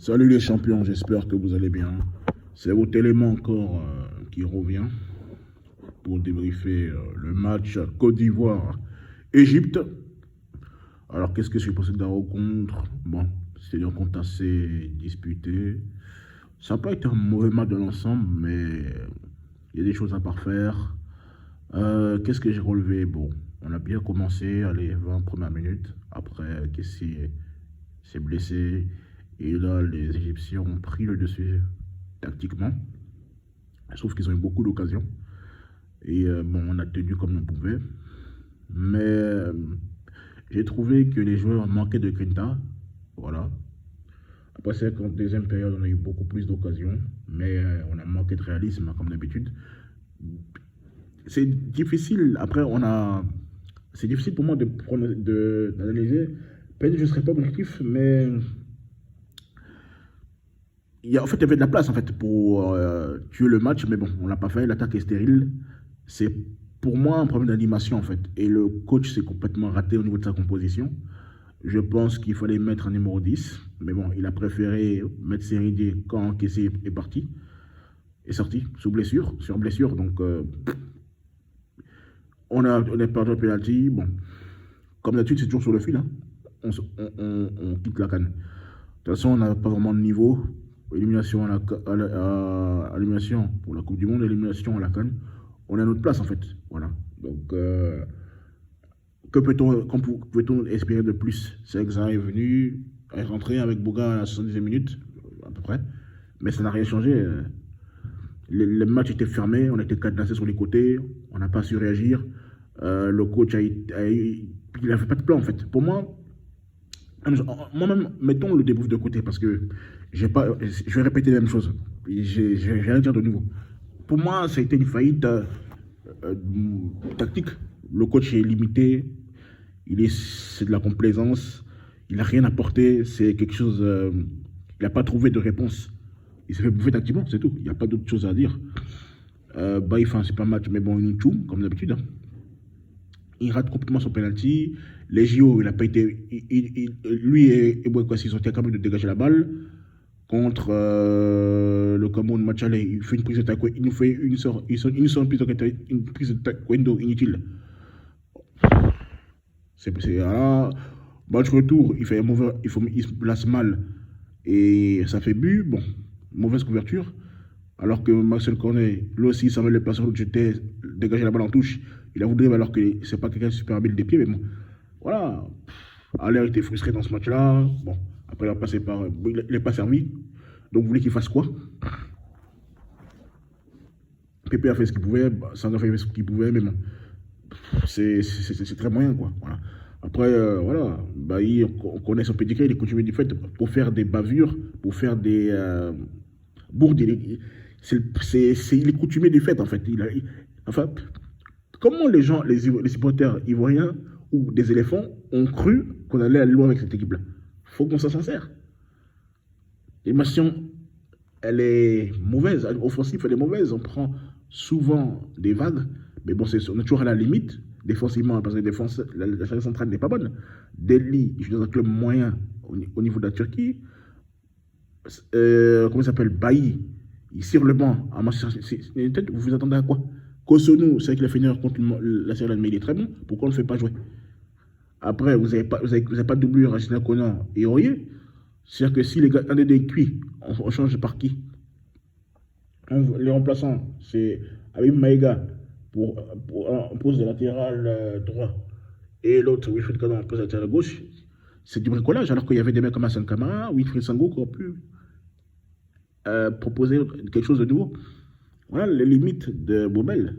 Salut les champions, j'espère que vous allez bien. C'est votre élément encore qui revient pour débriefer le match Côte d'Ivoire-Égypte. Alors qu'est-ce que je pensé de la rencontre? Bon, c'était une rencontre assez disputée. Ça n'a pas été un mauvais match de l'ensemble, mais il y a des choses à parfaire. Qu'est-ce que j'ai relevé? Bon, on a bien commencé, allez, 20 premières minutes. Après, Kessie s'est blessé. Et là, les Égyptiens ont pris le dessus tactiquement. Je trouve qu'ils ont eu beaucoup d'occasions. Et bon, on a tenu comme on pouvait. Mais j'ai trouvé que les joueurs manquaient de grinta. Voilà. Après, c'est qu'en deuxième période, on a eu beaucoup plus d'occasions. Mais on a manqué de réalisme, comme d'habitude. C'est difficile. Après, c'est difficile pour moi d'analyser. Peut-être que je ne serai pas objectif, mais en fait, il y avait de la place en fait, pour tuer le match, mais bon, on ne l'a pas fait. L'attaque est stérile. C'est pour moi un problème d'animation en fait. Et le coach s'est complètement raté au niveau de sa composition. Je pense qu'il fallait mettre un numéro 10, mais bon, il a préféré mettre Séridé quand Kessé est parti, est sorti, sous blessure, sur blessure. Donc, on a perdu le penalty. Bon, comme d'habitude, c'est toujours sur le fil. Hein. On quitte la canne. De toute façon, on n'a pas vraiment de niveau. Élimination élimination pour la Coupe du Monde, élimination à la CAN. On a notre place en fait. Voilà. Donc, que peut-on espérer de plus? Segza est venu, est rentré avec Boga à la 70e minute, à peu près. Mais ça n'a rien changé. Le match était fermé, on était cadenassé sur les côtés, on n'a pas su réagir. Le coach il n'avait pas de plan en fait. Pour moi-même, mettons le débrief de côté parce que je vais répéter la même chose. Je vais rien dire de nouveau. Pour moi, ça a été une faillite tactique. Le coach est limité, c'est de la complaisance, il n'a rien apporté, c'est quelque chose. Il n'a pas trouvé de réponse. Il s'est fait bouffer tactiquement, c'est tout. Il n'y a pas d'autre chose à dire. Il fait un super match, mais bon, une choum, comme d'habitude. Hein. Il rate complètement son penalty. Les JO, il n'a pas été. Lui et Bouekouassi, ils ont été capables de dégager la balle. Contre le Cameroun, match aller, il fait une prise de taekwondo. Il nous fait une prise de taekwondo inutile. Voilà. Match retour, il fait un mauvais. Il se place mal. Et ça fait but. Bon, mauvaise couverture. Alors que Maxel Cornet, lui aussi, ça va le placer où j'étais dégager la balle en touche. Il a voulu alors que c'est pas quelqu'un de super habile des pieds, mais bon. Voilà. Allaire était frustré dans ce match-là. Bon, après, il a passé par. Il n'est pas servi. Donc, vous voulez qu'il fasse quoi? Pépé a fait ce qu'il pouvait. Sandra a fait ce qu'il pouvait, mais bon. C'est très moyen, quoi. Voilà. Après, voilà. On connaît son pédigré, il est coutumier du fait pour faire des bavures, pour faire des bourdes. Il est coutumier du fait, en fait. Enfin, comment les gens, les supporters ivoiriens ou des éléphants ont cru qu'on allait aller loin avec cette équipe-là? Il faut qu'on soit sincère. L'animation, elle est mauvaise. Offensive, elle est mauvaise. On prend souvent des vagues. Mais bon, on est toujours à la limite, défensivement, parce que la défense centrale n'est pas bonne. Delhi, je suis dans un club moyen au niveau de la Turquie. Comment il s'appelle? Bailly, il tire le banc à Manchester United. Vous vous attendez à quoi? Kosonou, c'est vrai qu'il a fait une erreur contre la Sierra Leone, mais il est très bon. Pourquoi on ne le fait pas jouer? Après, vous n'avez pas de doublure à Gina Conan et Aurier. C'est-à-dire que si un des deux est cuit, on change par qui? Les remplaçants, c'est Abim Maïga pour un poste de latéral droit. Et l'autre, Wilfried Kanon, en poste de latéral gauche. C'est du bricolage, alors qu'il y avait des mecs comme Hassan Kamara, Wilfried Sango qui auraient pu proposer quelque chose de nouveau. Voilà les limites de Bobel.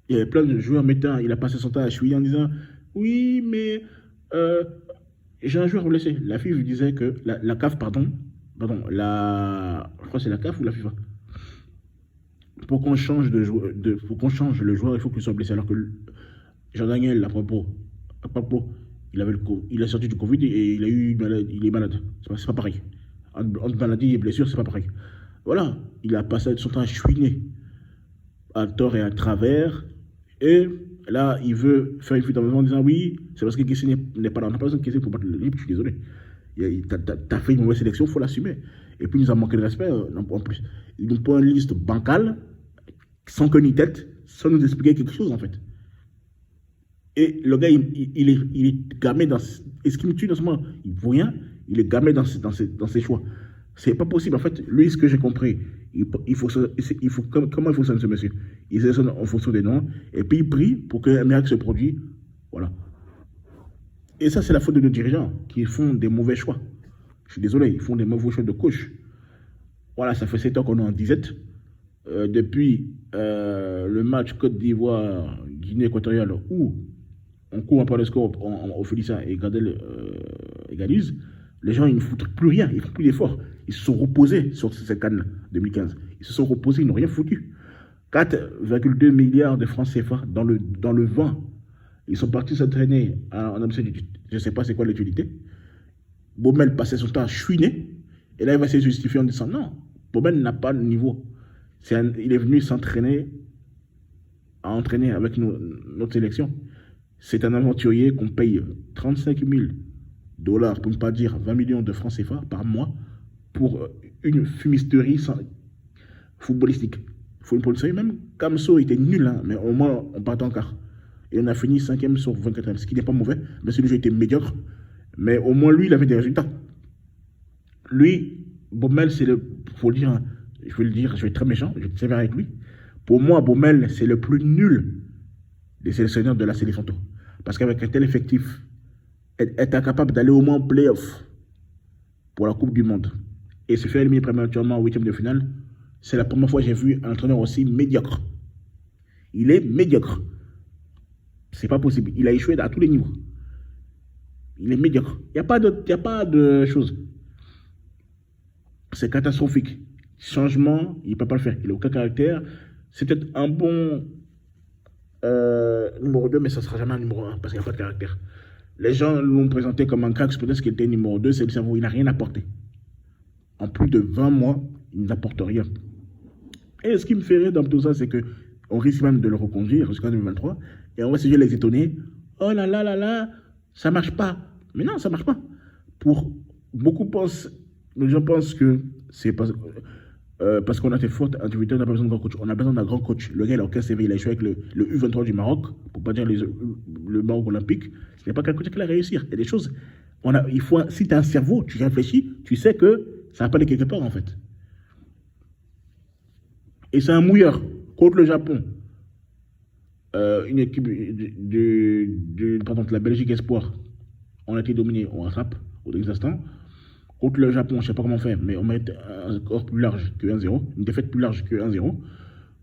Il y avait plein de joueurs mettants. Il a passé son temps à chouiller en disant oui, mais j'ai un joueur blessé. La FIFA disait que la CAF, pardon, je crois que c'est la CAF ou la FIFA. Pour qu'on change le joueur, il faut qu'il soit blessé. Alors que Jean-Daniel, à propos, il a sorti du Covid et il est malade. C'est pas pareil. Entre maladie et blessure, c'est pas pareil. Voilà, il a passé son temps à chouiner à tort et à travers. Et là, il veut faire une fuite en disant oui, c'est parce que Kessie n'est pas là. On n'a pas besoin de Kessie pour battre le libre, je suis désolé. T'as fait une mauvaise sélection, il faut l'assumer. Et puis, il nous a manqué de respect, en plus. Ils nous prennent une liste bancale, sans queue ni tête, sans nous expliquer quelque chose, en fait. Et le gars, il est gamé dans... Et ce qui me tue dans ce moment, il ne vaut rien, il est gamé dans ses choix. C'est pas possible. En fait, lui, ce que j'ai compris, comment il fonctionne ce monsieur? Il sélectionne en fonction des noms, et puis il prie pour qu'un miracle se produise. Voilà. Et ça, c'est la faute de nos dirigeants, qui font des mauvais choix. Je suis désolé, ils font des mauvais choix de coach. Voilà, ça fait 7 ans qu'on est en disette. Depuis le match Côte d'Ivoire, Guinée équatoriale, où on court un peu le score au Félicien et Gradel égalise, les gens, ils ne foutent plus rien, ils ne font plus d'efforts. Ils se sont reposés sur cette canne 2015. Ils se sont reposés, ils n'ont rien foutu. 4,2 milliards de francs CFA dans le vent. Ils sont partis s'entraîner en Amérique. Je ne sais pas c'est quoi l'utilité. Baumel passait son temps à chouiner. Et là, il va se justifier en disant non, Baumel n'a pas de niveau. Il est venu s'entraîner, à entraîner avec notre sélection. C'est un aventurier qu'on paye 35 000 $, pour ne pas dire 20 millions de francs CFA par mois, pour une fumisterie footballistique. Même Kamso était nul, hein, mais au moins on part en quart. Et on a fini 5e sur 24e, ce qui n'est pas mauvais, mais si le jeu était médiocre. Mais au moins lui, il avait des résultats. Lui, Baumel, c'est le... faut le dire, je vais le dire, je vais être très méchant, je vais être sévère avec lui. Pour moi, Baumel, c'est le plus nul des sélectionneurs de la sélection. Parce qu'avec un tel effectif, être incapable d'aller au moins en play-off pour la Coupe du Monde et se faire éliminer prématurément en 8e de finale, c'est la première fois que j'ai vu un entraîneur aussi médiocre. Il est médiocre. C'est pas possible. Il a échoué à tous les niveaux. Il est médiocre. Il n'y a pas de choses. C'est catastrophique. Changement, il ne peut pas le faire. Il n'a aucun caractère. C'est peut-être un bon numéro 2, mais ça ne sera jamais un numéro 1 parce qu'il n'y a pas de caractère. Les gens l'ont présenté comme un crack, peut-être qu'il était numéro 2, c'est le cerveau. Il n'a rien apporté. En plus de 20 mois, il n'apporte rien. Et ce qui me fait rire dans tout ça, c'est qu'on risque même de le reconduire jusqu'en 2023. Et on va essayer de les étonner. Oh là là là là, ça ne marche pas. Mais non, ça ne marche pas. Les gens pensent que c'est parce qu'on a fait faute individuelle, on n'a pas besoin d'un grand coach. On a besoin d'un grand coach. Le gars, il a aucun CV, il a échoué avec le U23 du Maroc, pour ne pas dire le Maroc olympique. Ce n'est pas quelqu'un qui va réussir. Il y a des choses. Si tu as un cerveau, tu réfléchis, tu sais que ça va pas aller quelque part, en fait. Et c'est un mouilleur contre le Japon. Une équipe de la Belgique Espoir. On a été dominé, on rattrape au dernier instant. Contre le Japon, je ne sais pas comment on fait, mais on met un score plus large que 1-0, une défaite plus large que 1-0.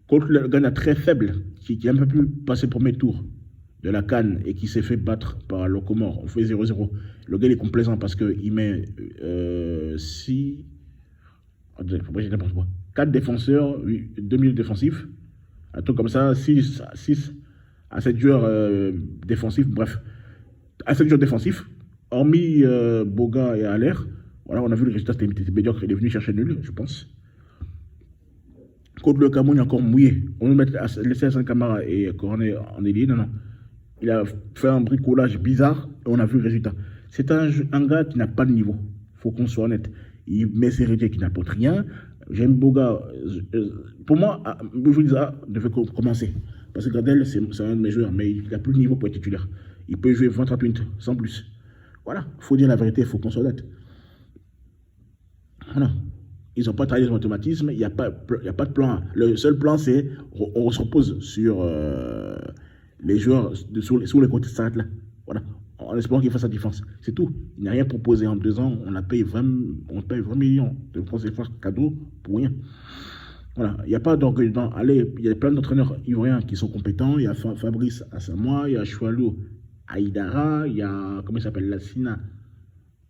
Contre le Ghana très faible, qui n'a même pas pu passer le premier tour de la CAN et qui s'est fait battre par le Comore, on fait 0-0. Le gars il est complaisant parce qu'il met 4 défenseurs, 2 milieux défensifs, un truc comme ça, 6 à 7 joueurs défensifs, bref, à 7 joueurs défensifs, hormis Boga et Aller. Voilà, on a vu le résultat, c'était médiocre, il est venu chercher nul, je pense. Contre le Cameroun, il est encore mouillé. On va laisser Hassan Kamara et Cornet en ailier, non. Il a fait un bricolage bizarre et on a vu le résultat. C'est un gars qui n'a pas de niveau, il faut qu'on soit honnête. Il met ses rédiers qui n'apportent rien. J'aime Boga. Pour moi, Boujouliza devait commencer. Parce que Gradel, c'est un de mes joueurs, mais il n'a plus de niveau pour être titulaire. Il peut jouer 20-30 minutes, sans plus. Voilà, il faut dire la vérité, il faut qu'on soit honnête. Voilà. Ils n'ont pas travaillé sur l'automatisme, il n'y a pas de plan A. Le seul plan, c'est on se repose sur les joueurs, sur les côtés de s'arrête là. Voilà. En espérant qu'ils fassent la différence. C'est tout. Il n'a rien proposé en 2 ans. On paye 20 millions de francs CFA cadeau pour rien. Voilà. Il n'y a pas d'orgueil dedans. Allez, il y a plein d'entraîneurs ivoiriens qui sont compétents. Il y a Fabrice Assamoah, il y a Choualou Aïdara, il y a, comment il s'appelle, Lassina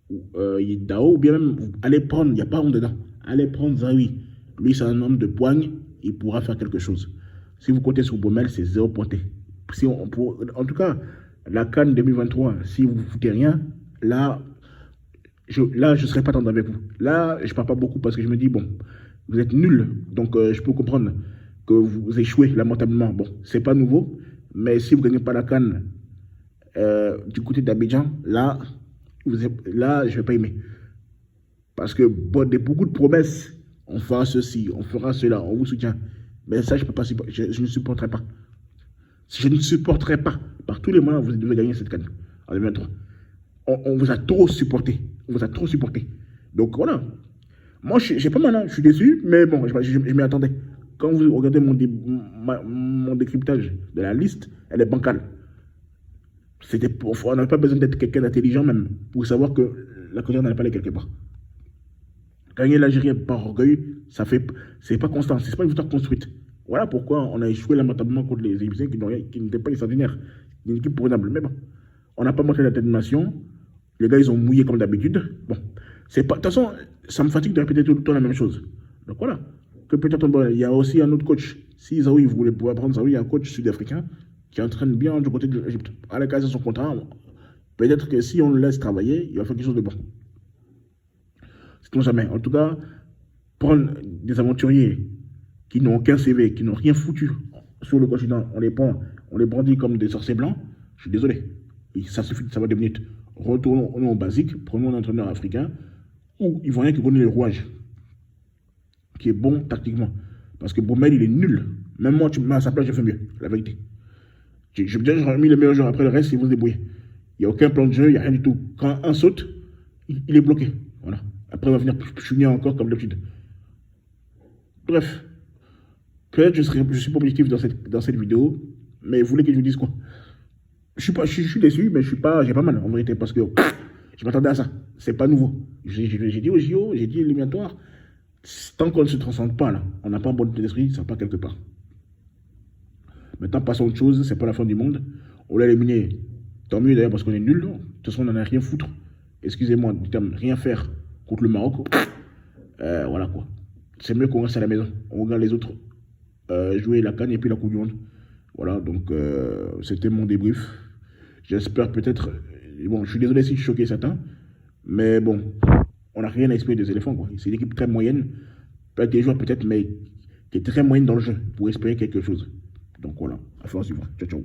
Dao, ou bien même, allez prendre, il n'y a pas honte dedans. Allez prendre Zawi. Lui, c'est un homme de poigne, il pourra faire quelque chose. Si vous comptez sur Baumel, c'est 0 pointé. En tout cas, la CAN 2023, si vous ne foutez rien, là, je ne serai pas tendre avec vous. Là, je ne parle pas beaucoup parce que je me dis, bon, vous êtes nuls, donc je peux comprendre que vous échouez lamentablement. Bon, ce n'est pas nouveau, mais si vous ne gagnez pas la CAN du côté d'Abidjan, là, Là, je ne vais pas aimer. Parce que beaucoup de promesses, on fera ceci, on fera cela, on vous soutient. Mais ça, je peux pas je ne supporterai pas. Je ne supporterai pas. Par tous les moyens, vous devez gagner cette canne en 2023. On vous a trop supporté. On vous a trop supporté. Donc voilà. Moi, j'ai pas mal, hein. Je suis déçu, mais bon, je m'y attendais. Quand vous regardez mon décryptage de la liste, elle est bancale. On n'avait pas besoin d'être quelqu'un d'intelligent même pour savoir que la Côte d'Ivoire n'allait pas aller quelque part. Gagner l'Algérie par orgueil, c'est pas constant, c'est pas une victoire construite. Voilà pourquoi on a échoué lamentablement contre les Égyptiens qui n'étaient pas extraordinaires. Une équipe prenable. Mais bon, on n'a pas montré la détermination. Les gars, ils ont mouillé comme d'habitude. Bon, c'est pas. De toute façon, ça me fatigue de répéter tout le temps la même chose. Donc voilà. Que peut-être il y a aussi un autre coach. Si Zawi voulait pouvoir prendre Zawi, il y a un coach sud-africain qui entraîne bien du côté de l'Égypte. À la case de son contrat, peut-être que si on le laisse travailler, il va faire quelque chose de bon. C'est jamais. En tout cas, prendre des aventuriers qui n'ont aucun CV, qui n'ont rien foutu sur le continent, on les brandit comme des sorciers blancs, je suis désolé. Et ça suffit, ça va 2 minutes. Retournons au basique, prenons un entraîneur africain où ils vont rien que connaît le rouage, qui est bon tactiquement. Parce que Baumel, il est nul. Même moi, tu me mets à sa place, je fais mieux, la vérité. J'aurais mis les meilleurs joueurs. Après le reste, ils vont se débrouiller. Il n'y a aucun plan de jeu, il n'y a rien du tout. Quand un saute, il est bloqué. Voilà. Après, il va venir chunir encore comme d'habitude. Bref. Peut-être que je suis pas objectif dans cette vidéo, mais vous voulez que je vous dise quoi? Je suis déçu, mais j'ai pas mal en vérité, parce que je m'attendais à ça. C'est pas nouveau. J'ai dit au JO, j'ai dit éliminatoire. Tant qu'on ne se transcende pas, là, on n'a pas un bon d'esprit, ça part quelque part. Maintenant, passons à autre chose, c'est pas la fin du monde. On l'a éliminé. Tant mieux d'ailleurs parce qu'on est nul. De toute façon, on n'en a rien foutre. Excusez-moi du terme, rien faire contre le Maroc. Voilà quoi. C'est mieux qu'on reste à la maison. On regarde les autres jouer la canne et puis la Coupe du Monde. Voilà, donc c'était mon débrief. J'espère peut-être. Bon, je suis désolé si je choquais certains. Mais bon, on n'a rien à espérer des éléphants, quoi. C'est une équipe très moyenne. Pas des joueurs peut-être, mais qui est très moyenne dans le jeu pour espérer quelque chose. Donc voilà, affaire suivante. Ciao, ciao.